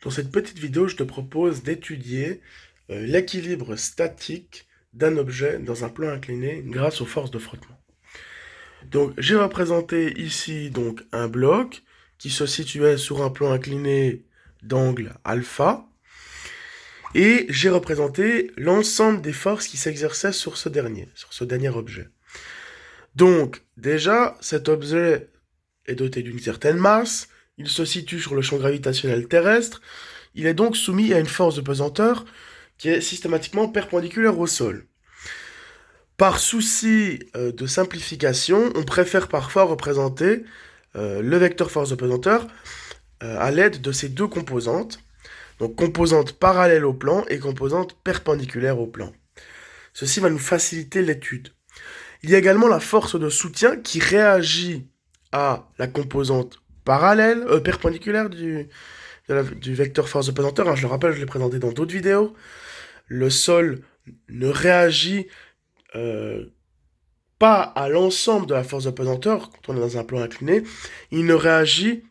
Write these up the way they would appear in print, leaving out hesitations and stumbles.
Dans cette petite vidéo, je te propose d'étudier l'équilibre statique d'un objet dans un plan incliné grâce aux forces de frottement. Donc, j'ai représenté ici donc un bloc qui se situait sur un plan incliné d'angle alpha et j'ai représenté l'ensemble des forces qui s'exerçaient sur ce dernier objet. Donc, déjà, cet objet est doté d'une certaine masse, il se situe sur le champ gravitationnel terrestre, il est donc soumis à une force de pesanteur qui est systématiquement perpendiculaire au sol. Par souci de simplification, on préfère parfois représenter le vecteur force de pesanteur à l'aide de ces deux composantes, donc composante parallèle au plan et composante perpendiculaire au plan. Ceci va nous faciliter l'étude. Il y a également la force de soutien qui réagit à la composante perpendiculaire du vecteur force de pesanteur. Je le rappelle, je l'ai présenté dans d'autres vidéos. Le sol ne réagit pas à l'ensemble de la force de pesanteur quand on est dans un plan incliné. Il ne réagit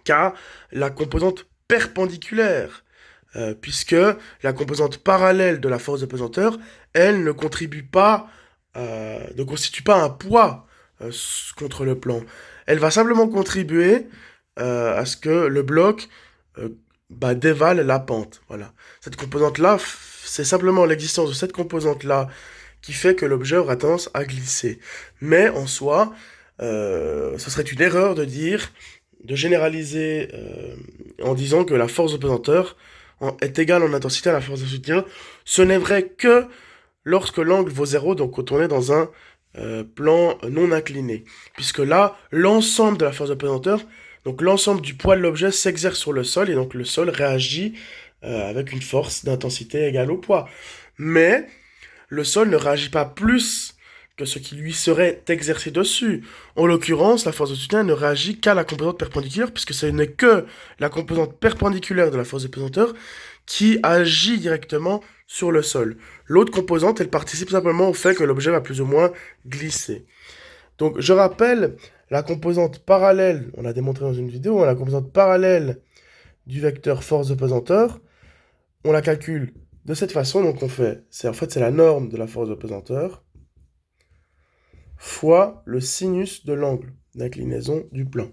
qu'à la composante perpendiculaire, puisque la composante parallèle de la force de pesanteur, elle ne constitue pas un poids contre le plan. Elle va simplement contribuer à ce que le bloc dévale la pente. Voilà. Cette composante-là, c'est simplement l'existence de cette composante-là qui fait que l'objet aura tendance à glisser. Mais en soi, ce serait une erreur de généraliser en disant que la force de pesanteur est égale en intensité à la force de soutien. Ce n'est vrai que lorsque l'angle vaut 0, donc quand on est dans un plan non incliné. Puisque là, l'ensemble de la force de pesanteur, donc l'ensemble du poids de l'objet s'exerce sur le sol, et donc le sol réagit avec une force d'intensité égale au poids. Mais le sol ne réagit pas plus que ce qui lui serait exercé dessus. En l'occurrence, la force de soutien ne réagit qu'à la composante perpendiculaire, puisque ce n'est que la composante perpendiculaire de la force de pesanteur qui agit directement sur le sol. L'autre composante, elle participe simplement au fait que l'objet va plus ou moins glisser. Donc, je rappelle, la composante parallèle, on l'a démontré dans une vidéo, la composante parallèle du vecteur force de pesanteur, on la calcule de cette façon, donc c'est la norme de la force de pesanteur fois le sinus de l'angle d'inclinaison du plan.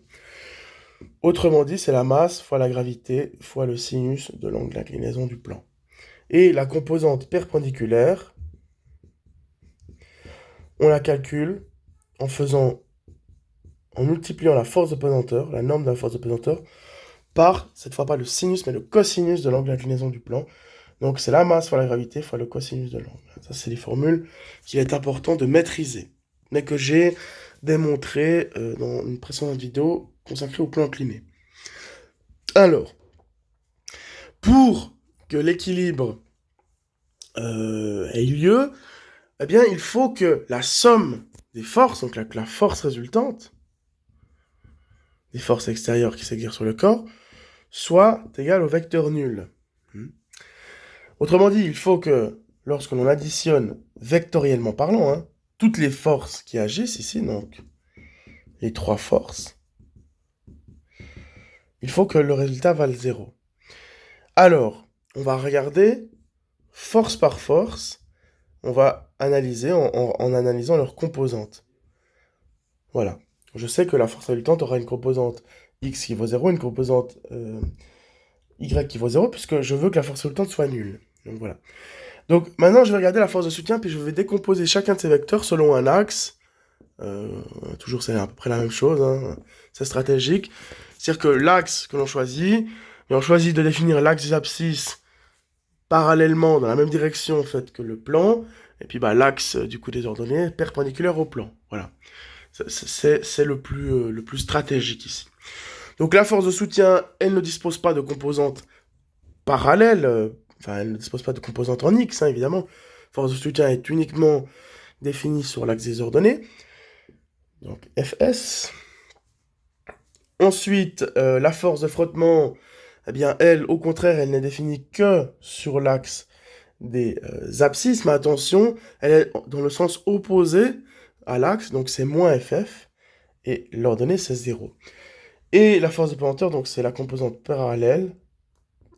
Autrement dit, c'est la masse fois la gravité fois le sinus de l'angle d'inclinaison du plan. Et la composante perpendiculaire, on la calcule en multipliant la force de pesanteur, la norme de la force de pesanteur, par, cette fois pas le sinus, mais le cosinus de l'angle d'inclinaison du plan. Donc c'est la masse fois la gravité fois le cosinus de l'angle. Ça, c'est les formules qu'il est important de maîtriser, mais que j'ai démontré dans une précédente vidéo consacrée au plan incliné. Alors, pour que l'équilibre ait lieu, eh bien, il faut que la somme des forces, donc la force résultante, des forces extérieures qui s'exercent sur le corps, soit égale au vecteur nul. Autrement dit, il faut que, lorsque l'on additionne vectoriellement parlant, toutes les forces qui agissent ici, donc les trois forces, il faut que le résultat vale 0. Alors, on va regarder force par force, on va analyser en analysant leurs composantes. Voilà. Je sais que la force résultante aura une composante x qui vaut 0, une composante y qui vaut 0, puisque je veux que la force résultante soit nulle. Donc voilà. Donc maintenant, je vais regarder la force de soutien, puis je vais décomposer chacun de ces vecteurs selon un axe. Toujours, c'est à peu près la même chose, c'est stratégique. C'est-à-dire que l'axe que l'on choisit, et on choisit de définir l'axe des abscisses parallèlement dans la même direction en fait, que le plan, et puis l'axe du coup des ordonnées perpendiculaire au plan. Voilà. C'est le plus stratégique ici. Donc la force de soutien, elle ne dispose pas de composantes parallèles, elle ne dispose pas de composantes en x, évidemment. La force de soutien est uniquement définie sur l'axe des ordonnées. Donc Fs. Ensuite, la force de frottement, eh bien, elle, au contraire, elle n'est définie que sur l'axe des abscisses, mais attention, elle est dans le sens opposé à l'axe, donc c'est moins Ff, et l'ordonnée, c'est 0. Et la force de pesanteur, donc c'est la composante parallèle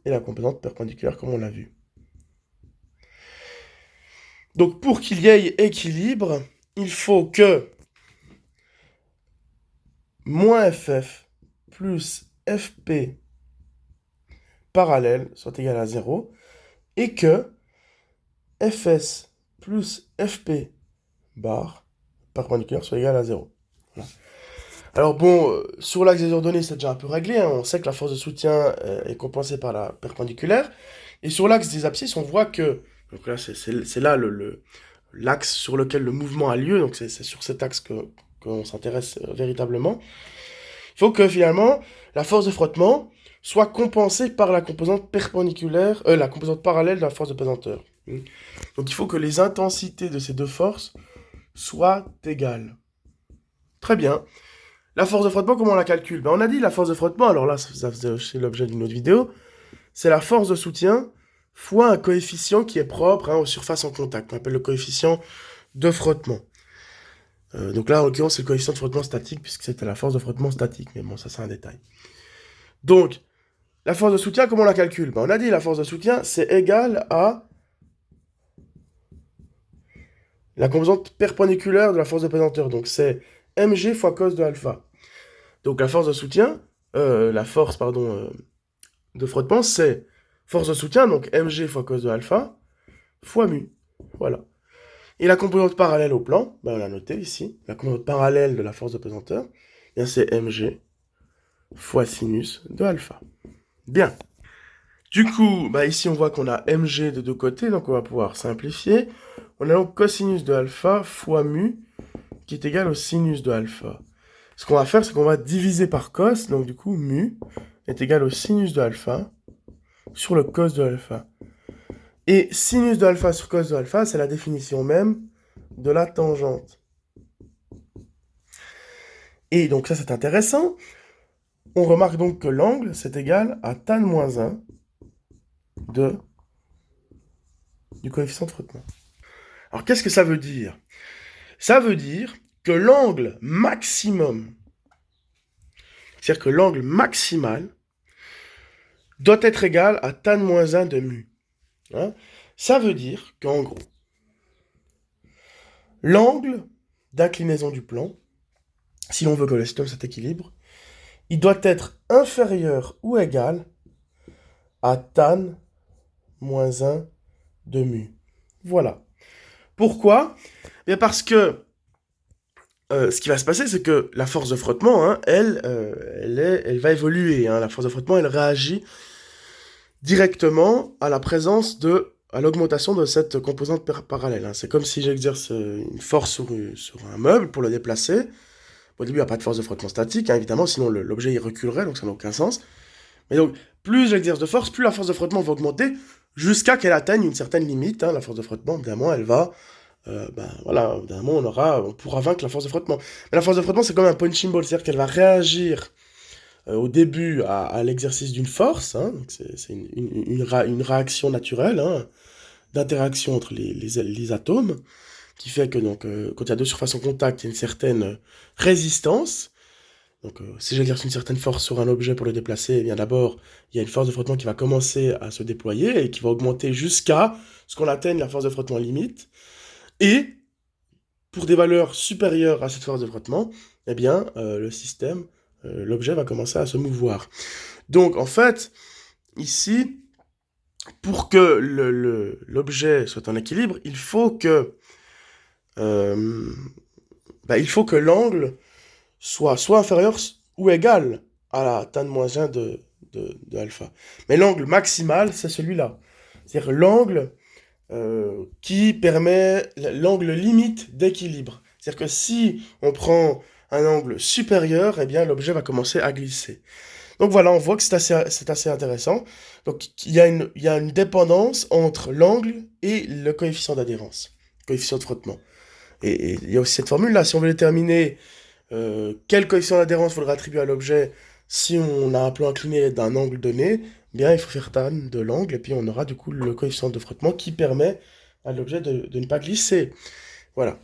et la composante perpendiculaire comme on l'a vu. Donc pour qu'il y ait équilibre, il faut que moins FF plus FP parallèle soit égal à 0 et que FS plus FP bar perpendiculaire soit égal à 0. Voilà. Alors bon, sur l'axe des ordonnées, c'est déjà un peu réglé, hein. On sait que la force de soutien est compensée par la perpendiculaire. Et sur l'axe des abscisses, on voit que... Donc là, c'est là l'axe sur lequel le mouvement a lieu, donc c'est sur cet axe qu'on s'intéresse véritablement. Il faut que finalement, la force de frottement soit compensée par la composante perpendiculaire, la composante parallèle de la force de pesanteur. Donc il faut que les intensités de ces deux forces soient égales. Très bien. La force de frottement, comment on la calcule? On a dit la force de frottement, alors là, ça c'est l'objet d'une autre vidéo, c'est la force de soutien fois un coefficient qui est propre aux surfaces en contact, qu'on appelle le coefficient de frottement. Donc là, en l'occurrence, c'est le coefficient de frottement statique, puisque c'était la force de frottement statique, mais bon, ça c'est un détail. Donc, la force de soutien, comment on la calcule? On a dit la force de soutien, c'est égal à la composante perpendiculaire de la force de pesanteur, donc c'est mg fois cos de alpha. Donc la force de soutien, de frottement, c'est force de soutien, donc mg fois cos de alpha, fois mu. Voilà. Et la composante parallèle au plan, on l'a noté ici, la composante parallèle de la force de pesanteur, c'est mg fois sinus de alpha. Bien. Du coup, ici on voit qu'on a mg de deux côtés, donc on va pouvoir simplifier. On a donc cosinus de alpha fois mu, qui est égal au sinus de alpha. Ce qu'on va faire, c'est qu'on va diviser par cos, donc du coup, mu est égal au sinus de alpha sur le cos de alpha. Et sinus de alpha sur cos de alpha, c'est la définition même de la tangente. Et donc ça, c'est intéressant. On remarque donc que l'angle, c'est égal à tan moins 1 du coefficient de frottement. Alors, qu'est-ce que ça veut dire? Ça veut dire que l'angle maximum, c'est-à-dire que l'angle maximal, doit être égal à tan moins 1 de mu. Hein? Ça veut dire qu'en gros, l'angle d'inclinaison du plan, si l'on veut que le système soit équilibre, il doit être inférieur ou égal à tan moins 1 de mu. Voilà. Pourquoi? Bien parce que ce qui va se passer, c'est que la force de frottement, elle va évoluer. La force de frottement, elle réagit directement à la présence à l'augmentation de cette composante parallèle. C'est comme si j'exerce une force sur un meuble pour le déplacer. Au début, il n'y a pas de force de frottement statique, évidemment, sinon l'objet il reculerait, donc ça n'a aucun sens. Mais donc, plus j'exerce de force, plus la force de frottement va augmenter, jusqu'à qu'elle atteigne une certaine limite. La force de frottement, évidemment, elle va... évidemment, on pourra vaincre la force de frottement. Mais la force de frottement, c'est comme un punching ball, c'est-à-dire qu'elle va réagir au début à l'exercice d'une force, donc c'est une réaction naturelle d'interaction entre les atomes, qui fait que donc, quand il y a deux surfaces en contact, il y a une certaine résistance. Donc si j'exerce une certaine force sur un objet pour le déplacer, eh bien d'abord, il y a une force de frottement qui va commencer à se déployer et qui va augmenter jusqu'à ce qu'on atteigne la force de frottement limite. Et pour des valeurs supérieures à cette force de frottement, eh bien le système, l'objet va commencer à se mouvoir. Donc en fait, ici, pour que l'objet soit en équilibre, il faut que l'angle soit inférieur ou égal à la tan moins 1 de alpha. Mais l'angle maximal, c'est celui-là. C'est-à-dire l'angle qui permet l'angle limite d'équilibre. C'est-à-dire que si on prend un angle supérieur, eh bien l'objet va commencer à glisser. Donc voilà, on voit que c'est assez intéressant. Donc il y a une dépendance entre l'angle et le coefficient d'adhérence, coefficient de frottement. Et il y a aussi cette formule-là, si on veut déterminer quel coefficient d'adhérence faudra attribuer à l'objet si on a un plan incliné d'un angle donné, bien il faut faire tan de l'angle, et puis on aura du coup le coefficient de frottement qui permet à l'objet de ne pas glisser. Voilà.